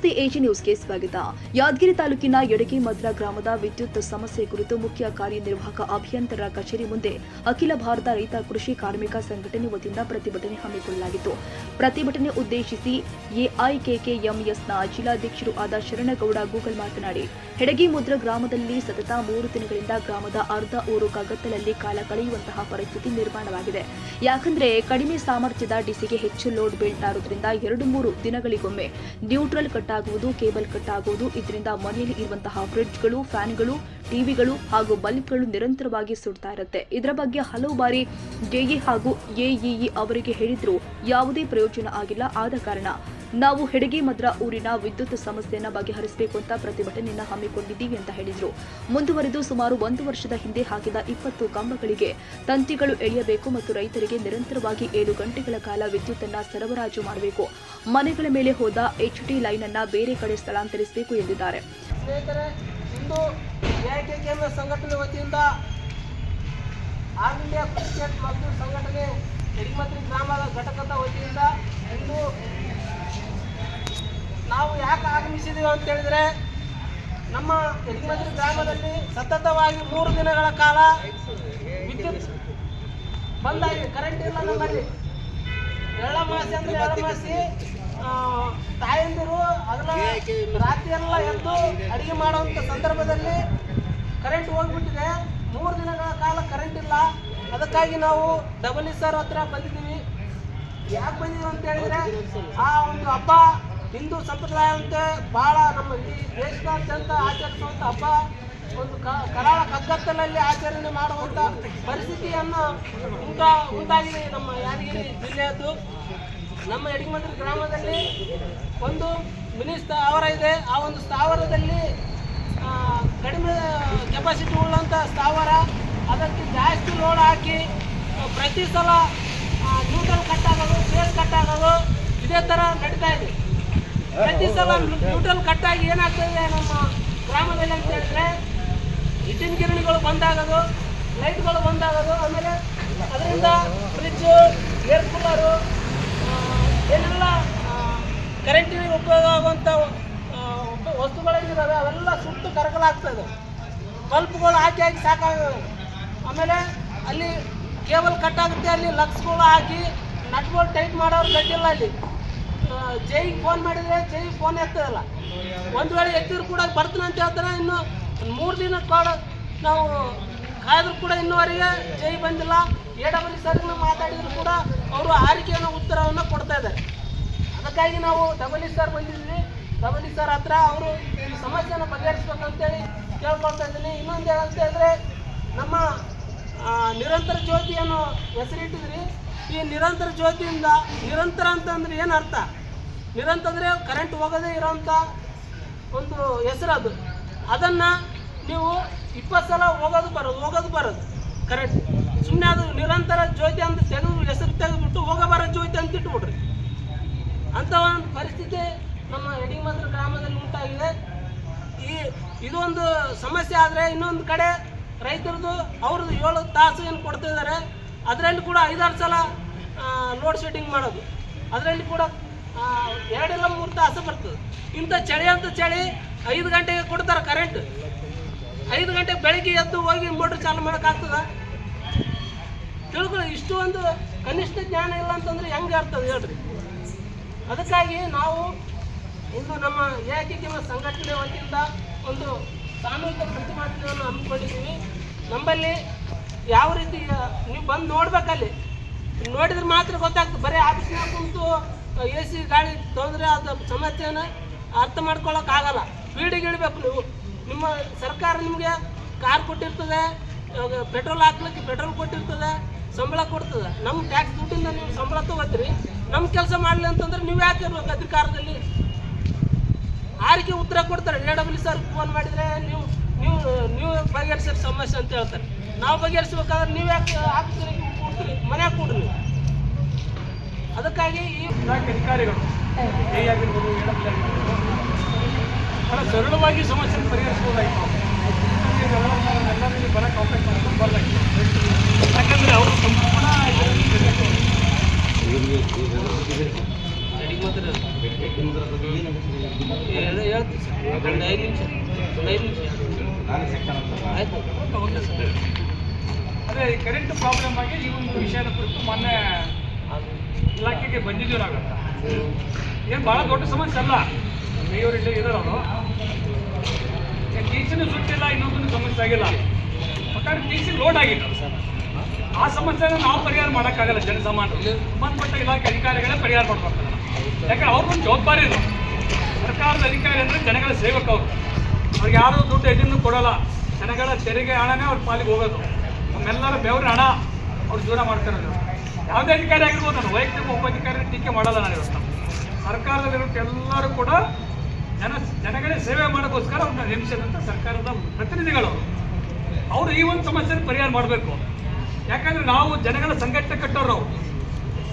ನಮಸ್ತೆ ಎಜಿ ನ್ಯೂಸ್ಗೆ ಸ್ವಾಗತ. ಯಾದಗಿರಿ ತಾಲೂಕಿನ ಯಡಗಿ ಮದ್ರಾ ಗ್ರಾಮದ ವಿದ್ಯುತ್ ಸಮಸ್ಯೆ ಕುರಿತು ಮುಖ್ಯ ಕಾರ್ಯನಿರ್ವಾಹಕ ಅಭಿಯಂತರ ಕಚೇರಿ ಮುಂದೆ ಅಖಿಲ ಭಾರತ ರೈತ ಕೃಷಿ ಕಾರ್ಮಿಕ ಸಂಘಟನೆ ವತಿಯಿಂದ ಪ್ರತಿಭಟನೆ ಹಮ್ಮಿಕೊಳ್ಳಲಾಗಿತ್ತು. ಪ್ರತಿಭಟನೆ ಉದ್ದೇಶಿಸಿ ಎಐಕೆಕೆಎಂಎಸ್ನ ಜಿಲ್ಲಾಧ್ಯಕ್ಷರು ಆದ ಶರಣಗೌಡ ಗೂಗಲ್ ಮಾತನಾಡಿ, ಯಡಗಿ ಮದ್ರಾ ಗ್ರಾಮದಲ್ಲಿ ಸತತ 3 ದಿನಗಳಿಂದ ಗ್ರಾಮದ ಅರ್ಧ ಊರು ಕಗ್ಗತ್ತಲಲ್ಲಿ ಕಾಲ ಕಳೆಯುವಂತಹ ಪರಿಸ್ಥಿತಿ ನಿರ್ಮಾಣವಾಗಿದೆ. ಯಾಕಂದ್ರೆ ಕಡಿಮೆ ಸಾಮರ್ಥ್ಯದ ಡಿಸಿಗೆ ಹೆಚ್ಚು ಲೋಡ್ ಬೀಳ್ತಾ ಇರುವುದರಿಂದ 2-3 ದಿನಗಳಿಗೊಮ್ಮೆ ನ್ಯೂಟ್ರಲ್ ಕಟ್ ಆಗುವುದು, ಕೇಬಲ್ ಕಟ್ ಆಗುವುದು. ಇದರಿಂದ ಮನೆಯಲ್ಲಿ ಇರುವಂತಹ ಫ್ರಿಡ್ಜ್ಗಳು, ಫ್ಯಾನ್ಗಳು, ಟಿವಿಗಳು ಹಾಗೂ ಬಲ್ಬ್ಗಳು ನಿರಂತರವಾಗಿ ಸುಡ್ತಾ ಇರುತ್ತೆ. ಇದರ ಬಗ್ಗೆ ಹಲವು ಬಾರಿ ಜೆಇ ಹಾಗೂ ಎಇಇ ಅವರಿಗೆ ಹೇಳಿದ್ರು ಯಾವುದೇ ಪ್ರಯೋಜನ ಆಗಿಲ್ಲ. ಆದ ಕಾರಣ ನಾವು ಯಡಗಿ ಮದ್ರಾ ಊರಿನ ವಿದ್ಯುತ್ ಸಮಸ್ಯೆಯನ್ನು ಬಗೆಹರಿಸಬೇಕು ಅಂತ ಪ್ರತಿಭಟನೆಯನ್ನು ಹಮ್ಮಿಕೊಂಡಿದ್ದೀವಿ ಅಂತ ಹೇಳಿದ್ರು. ಮುಂದುವರೆದು ಸುಮಾರು 1 ವರ್ಷದ ಹಿಂದೆ ಹಾಕಿದ 20 ಕಂಬಗಳಿಗೆ ತಂತಿಗಳು ಎಳೆಯಬೇಕು ಮತ್ತು ರೈತರಿಗೆ ನಿರಂತರವಾಗಿ 7 ಗಂಟೆಗಳ ಕಾಲ ವಿದ್ಯುತ್ ಅನ್ನು ಸರಬರಾಜು ಮಾಡಬೇಕು. ಮನೆಗಳ ಮೇಲೆ ಹೋದ HT ಲೈನ್ ಅನ್ನು ಬೇರೆ ಕಡೆ ಸ್ಥಳಾಂತರಿಸಬೇಕು ಎಂದಿದ್ದಾರೆ. ಇಂದು ಎಐಕೆಕೆಎಂಎಸ್ ಸಂಘಟನೆ ವತಿಯಿಂದ ಆಲ್ ಇಂಡಿಯಾ ಕ್ರಿಕೆಟ್ ಮಜ್ದೂರ್ ಸಂಘಟನೆ ಯಡಗಿ ಮದ್ರಾ ಗ್ರಾಮದ ಘಟಕದ ವತಿಯಿಂದ ಇಂದು ನಾವು ಯಾಕೆ ಆಗಮಿಸಿದ್ದೀವಿ ಅಂತ ಹೇಳಿದ್ರೆ, ನಮ್ಮ ಯಡಗಿ ಮದ್ರಾ ಗ್ರಾಮದಲ್ಲಿ ಸತತವಾಗಿ 3 ದಿನಗಳ ಕಾಲ ವಿದ್ಯುತ್ ಬಂದಾಗಿದೆ. ಕರೆಂಟ್ ಇಲ್ಲ. ನಮ್ಮಲ್ಲಿ ಎಳ್ಳಮಾಸಿ ಅಂದ್ರೆ ಎಳ್ಳಮಾಸಿ ತಾಯಂದಿರು ಅದನ್ನ ರಾತ್ರಿ ಎಲ್ಲ ಎದ್ದು ಅಡುಗೆ ಮಾಡುವಂಥ ಸಂದರ್ಭದಲ್ಲಿ ಕರೆಂಟ್ ಹೋಗ್ಬಿಟ್ಟಿದೆ. 3 ದಿನಗಳ ಕಾಲ ಕರೆಂಟ್ ಇಲ್ಲ. ಅದಕ್ಕಾಗಿ ನಾವು ಡಬಲ್ ಸರ್ ಹತ್ರ ಬಂದಿದ್ದೀವಿ. ಯಾಕೆ ಬಂದಿದ್ದೀವಿ ಅಂತ ಹೇಳಿದ್ರೆ, ಆ ಒಂದು ಹಬ್ಬ ಹಿಂದೂ ಸಂಪ್ರದಾಯ ಅಂತ ಭಾಳ ನಮ್ಮ ಈ ದೇಶದಾದ್ಯಂತ ಆಚರಿಸುವಂಥ ಹಬ್ಬ ಒಂದು ಕರಾಳ ಕಗ್ಗತ್ತಲಲ್ಲಿ ಆಚರಣೆ ಮಾಡುವಂಥ ಪರಿಸ್ಥಿತಿಯನ್ನು ಉಂಟಾಗಿದೆ ನಮ್ಮ ಯಾದಗಿರಿ ಜಿಲ್ಲೆಯದ್ದು. ನಮ್ಮ ಯಡಗಿ ಮದ್ರಾ ಗ್ರಾಮದಲ್ಲಿ ಒಂದು ಮಿನಿ ಸ್ಥಾವರ ಇದೆ. ಆ ಒಂದು ಸ್ಥಾವರದಲ್ಲಿ ಕಡಿಮೆ ಕೆಪಾಸಿಟಿ ಉಳ್ಳಂಥ ಸ್ಥಾವರ, ಅದಕ್ಕೆ ಜಾಸ್ತಿ ಲೋಡ್ ಹಾಕಿ ಪ್ರತಿ ಸಲ ನ್ಯೂಟ್ರಲ್ ಕಟ್ ಆಗೋದು, ಫೇಸ್ ಕಟ್ ಆಗೋದು ಇದೇ ಥರ ನಡೀತಾ ಇದೆ. ಪ್ರತಿ ಸಲ ನ್ಯೂಟ್ರಲ್ ಕಟ್ ಆಗಿ ಏನಾಗ್ತದೆ ನಮ್ಮ ಗ್ರಾಮದಲ್ಲಿ ಅಂತ ಹೇಳಿದ್ರೆ, ಇಟ್ಟಿನ ಗಿರಣಿಗಳು ಬಂದಾಗೋದು, ಲೈಟ್ಗಳು ಬಂದಾಗೋದು, ಆಮೇಲೆ ಅದರಿಂದ ಫ್ರಿಜ್ಜು, ಏರ್ ಕೂಲರು, ಏನೆಲ್ಲ ಕರೆಂಟಿಗೆ ಉಪಯೋಗ ಆಗುವಂಥ ವಸ್ತುಗಳೇನಿದ್ದಾವೆ ಅವೆಲ್ಲ ಸುಟ್ಟು ಕರಕಲಾಗ್ತದೆ. ಬಲ್ಬ್ಗಳು ಹಾಕಿ ಸಾಕಾಗೋದು. ಆಮೇಲೆ ಅಲ್ಲಿ ಕೇಬಲ್ ಕಟ್ ಆಗುತ್ತೆ, ಅಲ್ಲಿ ಲಕ್ಸ್ಗಳು ಹಾಕಿ ನಟ್ಗಳು ಟೈಟ್ ಮಾಡೋರು ಗಟ್ಟಿಲ್ಲ. ಅಲ್ಲಿ ಜೈಗೆ ಫೋನ್ ಮಾಡಿದರೆ ಜೈ ಫೋನ್ ಎತ್ತದಲ್ಲ. ಒಂದು ವೇಳೆ ಎತ್ತಿದ್ರು ಕೂಡ ಬರ್ತೀನಿ ಅಂತ ಹೇಳ್ತಾರೆ. ಇನ್ನು 3 ದಿನ ನಾವು ಕಾಯ್ದರೂ ಕೂಡ ಇನ್ನುವರೆಗೆ ಜೈ ಬಂದಿಲ್ಲ. AWE ಸರ್ಗೆ ಮಾತಾಡಿದ್ರು ಕೂಡ ಅವರು ಆರಿಕೆಯನ್ನು ಉತ್ತರವನ್ನು ಕೊಡ್ತಾ ಇದ್ದಾರೆ. ಅದಕ್ಕಾಗಿ ನಾವು WE ಸರ್ ಬಂದಿದ್ವಿ. WE ಸರ್ ಹತ್ರ ಅವರು ಈ ಸಮಸ್ಯೆಯನ್ನು ಬಗೆಹರಿಸ್ಬೇಕಂತೇಳಿ ಕೇಳ್ಕೊಳ್ತಾ ಇದ್ದೀನಿ. ಇನ್ನೊಂದು ಏನಂತ ಹೇಳಿದ್ರೆ, ನಮ್ಮ ನಿರಂತರ ಜ್ಯೋತಿಯನ್ನು ಹೆಸರಿಟ್ಟಿದ್ರಿ. ಈ ನಿರಂತರ ಜ್ಯೋತಿಯಿಂದ ನಿರಂತರ ಅಂತಂದ್ರೆ ಏನು ಅರ್ಥ? ನಿರಂತರ ಅಂದರೆ ಕರೆಂಟ್ ಹೋಗೋದೇ ಇರೋಂಥ ಒಂದು ಹೆಸರದು. ಅದನ್ನು ನೀವು 20 ಸಲ ಹೋಗೋದು ಬರೋದು ಕರೆಂಟ್. ಸುಮ್ಮನೆ ಅದು ನಿರಂತರ ಜ್ಯೋತಿ ಅಂತ ಹೆಸರು ತೆಗೆದುಬಿಟ್ಟು ಹೋಗಬಾರ ಜ್ಯೋತಿ ಅಂತ ಇಟ್ಬಿಡ್ರಿ. ಅಂಥ ಒಂದು ಪರಿಸ್ಥಿತಿ ನಮ್ಮ ಯಡಗಿ ಮದ್ರಾ ಗ್ರಾಮದಲ್ಲಿ ಉಂಟಾಗಿದೆ. ಇದೊಂದು ಸಮಸ್ಯೆ ಆದರೆ, ಇನ್ನೊಂದು ಕಡೆ ರೈತರದ್ದು ಅವ್ರದ್ದು 7 ತಾಸು ಏನು ಕೊಡ್ತಿದ್ದಾರೆ, ಅದರಲ್ಲಿ ಕೂಡ 5-6 ಸಲ ಲೋಡ್ ಶೆಡ್ಡಿಂಗ್ ಮಾಡೋದು. ಅದರಲ್ಲಿ ಕೂಡ 2-3 ತಾಸು ಬರ್ತದೆ. ಇಂಥ ಚಳಿ ಅಂತ ಚಳಿ 5 ಗಂಟೆಗೆ ಕೊಡ್ತಾರೆ ಕರೆಂಟ್. 5 ಗಂಟೆಗೆ ಬೆಳಗ್ಗೆ ಎದ್ದು ಹೋಗಿ ಮೋಟ್ರ್ ಚಾಲು ಮಾಡೋಕ್ಕಾಗ್ತದೆ? ತಿಳ್ಕೊಳ್ಳಿ. ಇಷ್ಟು ಒಂದು ಕನಿಷ್ಠ ಜ್ಞಾನ ಇಲ್ಲ ಅಂತಂದ್ರೆ ಹೆಂಗೆ ಇರ್ತದೆ ಹೇಳ್ರಿ. ಅದಕ್ಕಾಗಿ ನಾವು ಇಂದು ನಮ್ಮ ಎಐಕೆಕೆಎಂಎಸ್ ಸಂಘಟನೆ ವತಿಯಿಂದ ಒಂದು ಸಾಮೂಹಿಕ ಪ್ರತಿಭಟನೆಯನ್ನು ಹಮ್ಮಿಕೊಂಡಿದ್ದೀವಿ. ನಮ್ಮಲ್ಲಿ ಯಾವ ರೀತಿ ನೀವು ಬಂದು ನೋಡ್ಬೇಕಲ್ಲಿ, ನೋಡಿದ್ರೆ ಮಾತ್ರ ಗೊತ್ತಾಗ್ತದೆ. ಬರೀ ಆಫೀಸ್ನಾಗ ಕುಂತು AC ಗಾಳಿ ತೊಂದರೆ ಅದು ಸಮಸ್ಯೆನ ಅರ್ಥ ಮಾಡ್ಕೊಳ್ಳೋಕ್ಕಾಗಲ್ಲ. ಫೀಲ್ಡಿಗೆ ಇಳಬೇಕು ನೀವು. ನಿಮ್ಮ ಸರ್ಕಾರ ನಿಮಗೆ ಕಾರ್ ಕೊಟ್ಟಿರ್ತದೆ, ಪೆಟ್ರೋಲ್ ಹಾಕ್ಲಿಕ್ಕೆ ಪೆಟ್ರೋಲ್ ಕೊಟ್ಟಿರ್ತದೆ, ಸಂಬಳ ಕೊಡ್ತದೆ. ನಮ್ಮ ಟ್ಯಾಕ್ಸ್ ದುಡ್ಡಿಂದ ನೀವು ಸಂಬಳ ತೊಗೋತೀರಿ. ನಮ್ಮ ಕೆಲಸ ಮಾಡಲಿ ಅಂತಂದ್ರೆ ನೀವು ಯಾಕೆ ಇರ್ಬೇಕು ಅಧಿಕಾರದಲ್ಲಿ? ಆರಿಕೆ ಉತ್ತರ ಕೊಡ್ತಾರೆ. AWE ಸರ್ ಫೋನ್ ಮಾಡಿದರೆ ನೀವು ಬಗೆಹರಿಸೋ ಸಮಸ್ಯೆ ಅಂತ ಹೇಳ್ತಾರೆ. ನಾವು ಬಗೆಹರಿಸ್ಬೇಕಾದ್ರೆ ನೀವು ಯಾಕೆ ಹಾಕ್ತೀರಿ, ಕೊಡ್ತೀರಿ, ಮನ್ಯಾಗ ಕೊಡ್ರಿ. ಅದಕ್ಕಾಗಿ ಈ ಅಧಿಕಾರಿಗಳು ಬಹಳ ಸರಳವಾಗಿ ಸಮಸ್ಯೆ ಪರಿಹರಿಸಬಹುದಾಗಿತ್ತು. ಎಲ್ಲರಿಗೂ ಬರೋಕ್ಕೆ ಅವಕಾಶ ಮಾಡಬಾರ್ದಾಗಿತ್ತು. ಯಾಕಂದರೆ ಅವರು ಸಂಪೂರ್ಣ ಯಡಗಿ ಮದ್ರಾ ಒಂದು 5 ನಿಮಿಷ ಆಯ್ತು. Okay sir. ಅದೇ ಈ ಕರೆಂಟ್ ಪ್ರಾಬ್ಲಮ್ ಆಗಿ ಈ ಒಂದು ವಿಷಯದ ಕುರಿತು ಮೊನ್ನೆ ಇಲಾಖೆಗೆ ಬಂದಿದ್ದೀವಿ ನಾವಂತ. ಏನು ಭಾಳ ದೊಡ್ಡ ಸಮಸ್ಯೆ ಅಲ್ಲ, ಇವರಿಲ್ಲಿ ಇರೋರು ಟೀಚಿಂಗ್ ಸುಟ್ಟಿಲ್ಲ, ಇನ್ನೊಂದು ಸಮಸ್ಯೆ ಆಗಿಲ್ಲ, ಒಟ್ಟಾರೆ ಟೀಚಿಂಗ್ ಲೋಡ್ ಆಗಿಲ್ಲ. ಆ ಸಮಸ್ಯೆನ ನಾವು ಪರಿಹಾರ ಮಾಡೋಕ್ಕಾಗಲ್ಲ, ಜನಸಾಮಾನ್ಯರು ಸಂಬಂಧಪಟ್ಟ ಇಲಾಖೆ ಅಧಿಕಾರಿಗಳೇ ಪರಿಹಾರ ಮಾಡ್ಬೇಕಾಗಲ್ಲ. ಯಾಕಂದ್ರೆ ಅವ್ರಿಗೊಂದು ಜವಾಬ್ದಾರಿ ಇದೆ. ಸರ್ಕಾರದ ಅಧಿಕಾರಿ ಅಂದರೆ ಜನಗಳ ಸೇವಕ ಅವರು. ಅವ್ರಿಗೆ ಯಾರೂ ದುಡ್ಡು ಎದನ್ನು ಕೊಡೋಲ್ಲ, ಜನಗಳ ತೆರಿಗೆ ಹಣನೇ ಅವ್ರ ಪಾಲಿಗೆ ಹೋಗೋದು. ನಮ್ಮೆಲ್ಲರ ಬೆವರ ಹಣ ಅವ್ರು ಜೀವನ ಮಾಡ್ತಿರೋದು. ಯಾವುದೇ ಅಧಿಕಾರಿ ಆಗಿರ್ಬೋದು, ನಾನು ವೈಯಕ್ತಿಕ ಉಪಾಧಿಕಾರಿ ಟೀಕೆ ಮಾಡಲ್ಲ. ನಾನು ಇವತ್ತು ಸರ್ಕಾರದಲ್ಲಿರೋ ಎಲ್ಲರೂ ಕೂಡ ಜನಗಳೇ ಸೇವೆ ಮಾಡೋಕ್ಕೋಸ್ಕರ ಅವ್ರನ್ನ ನೇಮಿಸಿದಂಥ ಸರ್ಕಾರದ ಪ್ರತಿನಿಧಿಗಳು ಅವರು ಈ ಒಂದು ಸಮಸ್ಯೆನ ಪರಿಹಾರ ಮಾಡಬೇಕು. ಯಾಕಂದರೆ ನಾವು ಜನಗಳ ಸಂಘಟನೆ ಕಟ್ಟೋರು. ನಾವು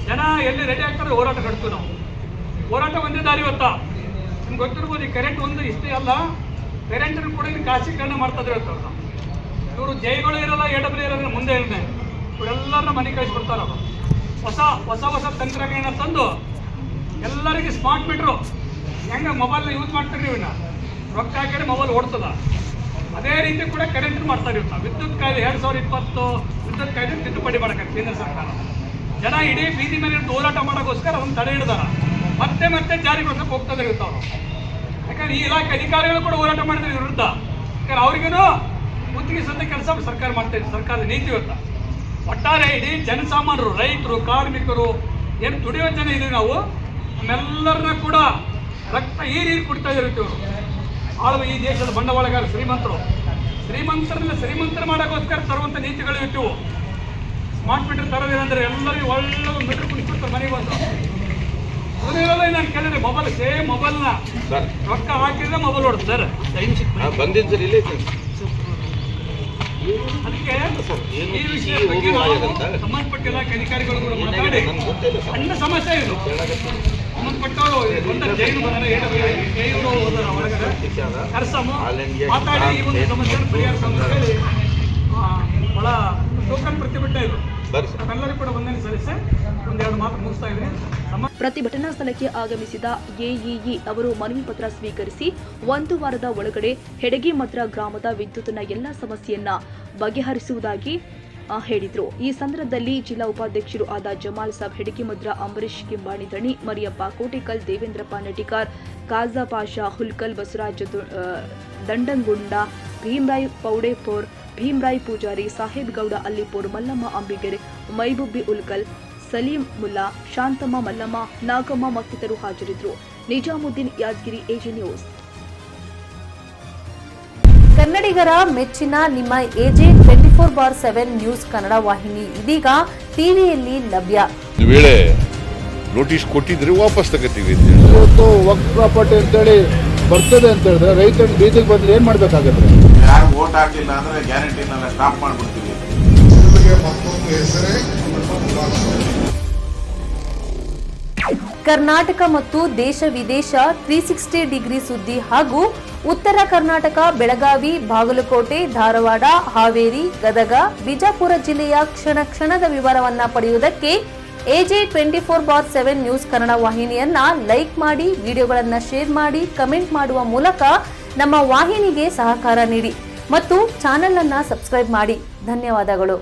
ಜನ ಎಲ್ಲಿ ರೆಡಿ ಆಗ್ತಾರೆ ಹೋರಾಟ ಕಟ್ತೀವಿ. ನಾವು ಹೋರಾಟ ಒಂದೇ ದಾರಿ ಇವತ್ತ. ನಿಮ್ಗೆ ಗೊತ್ತಿರ್ಬೋದು, ಈ ಕರೆಂಟ್ ಒಂದು ಇಷ್ಟೇ ಅಲ್ಲ, ಕರೆಂಟನ್ನು ಕೂಡ ಇಲ್ಲಿ ಖಾಸಗೀಕರಣ ಮಾಡ್ತಾಯಿದ್ರು ಇವತ್ತು. ಇವರು ಜೈಗಳು ಇರೋಲ್ಲ, AW ಇರೋಲ್ಲ, ಮುಂದೆ ಇರಲಿ ಇವರೆಲ್ಲರನ್ನ ಮನೆ ಕಳಿಸ್ಬಿಡ್ತಾರೆ. ಅವರು ಹೊಸ ತಂತ್ರಜ್ಞಾನ ತಂದು ಎಲ್ಲರಿಗೆ ಸ್ಮಾರ್ಟ್ ಮೀಟ್ರು ಹೆಂಗೆ ಮೊಬೈಲ್ನ ಯೂಸ್ ಮಾಡ್ತೀರಿ ನೀವು, ರೊಕ್ಕ ಹಾಕಿದ್ರೆ ಮೊಬೈಲ್ ಓಡ್ತದ. ಅದೇ ರೀತಿ ಕೂಡ ಕರೆಂಟ್ ಮಾಡ್ತಾರೆ ಇವತ್ತು. ವಿದ್ಯುತ್ ಕಾಯ್ದೆ 2020 ವಿದ್ಯುತ್ ಕಾಯ್ದೆ ತಿದ್ದುಪಡಿ ಮಾಡೋಕ್ಕೆ ಕೇಂದ್ರ ಸರ್ಕಾರ. ಜನ ಇಡೀ ಬೀದಿ ಮೇಲೆ ಹೋರಾಟ ಮಾಡೋಕ್ಕೋಸ್ಕರ ಅದನ್ನು ತಡೆ ಹಿಡಿದಾರ. ಮತ್ತೆ ಜಾರಿಗೊಳಿಸಕ್ಕೆ ಹೋಗ್ತದೆ ಇರುತ್ತೆ ಅವರು. ಯಾಕಂದ್ರೆ ಈ ಇಲಾಖೆ ಅಧಿಕಾರಿಗಳು ಕೂಡ ಹೋರಾಟ ಮಾಡಿದ್ರೆ ವಿರುದ್ಧ. ಯಾಕಂದ್ರೆ ಅವ್ರಿಗೇನು ಗುತ್ತಿಗೆ ಸದ್ದ ಕೆಲಸ ಸರ್ಕಾರ ಮಾಡ್ತಾ ಇದೆ, ಸರ್ಕಾರದ ನೀತಿ ಇವತ್ತು. ಒಟ್ಟಾರೆ ಇಡೀ ಜನಸಾಮಾನ್ಯರು, ರೈತರು, ಕಾರ್ಮಿಕರು, ಏನು ದುಡಿಯೋ ಜನ ಇದೀವಿ ನಾವು, ನಮ್ಮೆಲ್ಲರನ್ನ ಕೂಡ ರಕ್ತ ನೀರು ಕುಡ್ತಾ ಇರ್ತೀವಿ. ಆಳುವ ಈ ದೇಶದ ಬಂಡವಾಳಗಾರ ಶ್ರೀಮಂತರನ್ನ ಶ್ರೀಮಂತರು ಮಾಡೋಕ್ಕೋಸ್ಕರ ತರುವಂಥ ನೀತಿಗಳು ಇಟ್ಟಿವು. ಸ್ಮಾರ್ಟ್ ಮೀಟರ್ ತರೋದೇನಂದ್ರೆ ಎಲ್ಲರಿಗೂ ಒಳ್ಳೆ ಮೀಟರ್ ಕುಡಿಸ್ಬಿಡ್ತಾರೆ ಮನೆಗೆ ಬಂದು. ಅದನ್ನೆಲ್ಲ ನಾನು ಕೇಳಿದ್ರೆ ಮೊಬೈಲ್ನ ರೊಕ್ಕ ಹಾಕಿದ್ರೆ ಮೊಬೈಲ್ ಹೊಡ್ದು ಸರ್ ಬಂದಿದ್ದು ಸರ್ ಇಲ್ಲೇ ಅದಕ್ಕೆ ಈ ವಿಷಯ ಬಗ್ಗೆ ಸಂಬಂಧಪಟ್ಟ ಇಲಾಖೆ ಅಧಿಕಾರಿಗಳು ಕೂಡ ಮಾತಾಡಿ ಸಣ್ಣ ಸಮಸ್ಯೆ ಇದು. ಸಂಬಂಧಪಟ್ಟವರು ಒಂದು ಜೈಲು ಬಂದರೆ ಜೈಲು ಹೋದರ ಒಳಗಡೆ ಕರ್ಸಮು ಮಾತಾಡಿ ಈ ಒಂದು ಸಮಸ್ಯೆಯನ್ನು ಪರಿಹರಿಸ ಹೇಳಿ ಭಾಳ ಟೋಕನ್ ಪ್ರತಿಭಟನೆ ಇದು. ನಾವೆಲ್ಲರೂ ಕೂಡ ವಂದನೆ ಸಲ್ಲಿಸಿ ಒಂದೆರಡು ಮಾತು ಮುಗಿಸ್ತಾ ಇದ್ದೀನಿ. ಪ್ರತಿಭಟನಾ ಸ್ಥಳಕ್ಕೆ ಆಗಮಿಸಿದ ಎಇಇ ಅವರು ಮನವಿ ಪತ್ರ ಸ್ವೀಕರಿಸಿ 1 ವಾರದ ಒಳಗಡೆ ಹೆಡಗಿಮದ್ರ ಗ್ರಾಮದ ವಿದ್ಯುತ್ನ ಎಲ್ಲ ಸಮಸ್ಯೆಯನ್ನ ಬಗೆಹರಿಸುವುದಾಗಿ ಹೇಳಿದರು. ಈ ಸಂದರ್ಭದಲ್ಲಿ ಜಿಲ್ಲಾ ಉಪಾಧ್ಯಕ್ಷರು ಆದ ಜಮಾಲ್ ಸಾಬ್ ಹೆಡಗಿಮದ್ರ, ಅಂಬರೀಶ್ ಕಿಂಬಾಣಿ ದಣಿ, ಮರಿಯಪ್ಪ ಕೋಟಿಕಲ್, ದೇವೇಂದ್ರಪ್ಪ ನಟಿಕಾರ್, ಕಾಜಾ ಪಾಷಾ ಹುಲ್ಕಲ್, ಬಸವರಾಜ ದಂಡಂಗುಂಡ, ಭೀಮರಾಯ್ ಪೌಡೇಪೋರ್, ಭೀಮರಾಯ್ ಪೂಜಾರಿ, ಸಾಹೇಬ್ ಗೌಡ ಅಲ್ಲಿಪೋರ್, ಮಲ್ಲಮ್ಮ ಅಂಬಿಗೆರೆ, ಮೈಬುಬ್ಬಿ ಉಲ್ಕಲ್, ಸಲೀಂ ಮುಲ್ಲಾ, ಶಾಂತಮ್ಮ ಮಲ್ಲಮ್ಮ, ನಾಗಮ್ಮ ಮತ್ತಿತರರು ಹಾಜರಿದ್ದರು. Nizamuddin, Yadgiri, AG news. ಕನ್ನಡಿಗರ ಮೆಚ್ಚಿನ ನಿಮ್ಮ AG 24/7 ನ್ಯೂಸ್ ಕನ್ನಡ ವಾಹಿನಿ ಇದೀಗ ಟಿವಿಯಲ್ಲಿ ಲಭ್ಯ. ಒಂದು ವೇಳೆ ನೋಟಿಸ್ ಕೊಟ್ಟಿದ್ರೆ ವಾಪಸ್ ತಗೋತೀವಿ. ಇವತ್ತು ವಕ್ಫ್ ಪ್ರಾಪರ್ಟಿ ಅಂತೇಳಿ ಬರ್ತದೆ ಅಂತ ಹೇಳಿದ್ರೆ ರೈತರು ಬೀದಿಗೆ ಬಂದ್ರೆ ಏನ್ ಮಾಡ್ಬೇಕಾಗತ್ತೆ? ಯಾರು ವೋಟ್ ಹಾಕಿಲ್ಲ ಅಂದ್ರೆ ಗ್ಯಾರಂಟಿನೆಲ್ಲ ಸ್ಟಾಪ್ ಮಾಡ್ಬಿಡ್ತೀವಿ. ಕರ್ನಾಟಕ ಮತ್ತು ದೇಶ ವಿದೇಶ 360 ಡಿಗ್ರಿ ಸುದ್ದಿ ಹಾಗೂ ಉತ್ತರ ಕರ್ನಾಟಕ, ಬೆಳಗಾವಿ, ಬಾಗಲಕೋಟೆ, ಧಾರವಾಡ, ಹಾವೇರಿ, ಗದಗ, ಬಿಜಾಪುರ ಜಿಲ್ಲೆಯ ಕ್ಷಣ ಕ್ಷಣದ ವಿವರವನ್ನ ಪಡೆಯುವುದಕ್ಕೆ AG 24/7 ನ್ಯೂಸ್ ಕನ್ನಡ ವಾಹಿನಿಯನ್ನ ಲೈಕ್ ಮಾಡಿ, ವಿಡಿಯೋಗಳನ್ನ ಶೇರ್ ಮಾಡಿ, ಕಮೆಂಟ್ ಮಾಡುವ ಮೂಲಕ ನಮ್ಮ ವಾಹಿನಿಗೆ ಸಹಕಾರ ನೀಡಿ ಮತ್ತು ಚಾನೆಲ್ ಅನ್ನ ಸಬ್ಸ್ಕ್ರೈಬ್ ಮಾಡಿ. ಧನ್ಯವಾದಗಳು.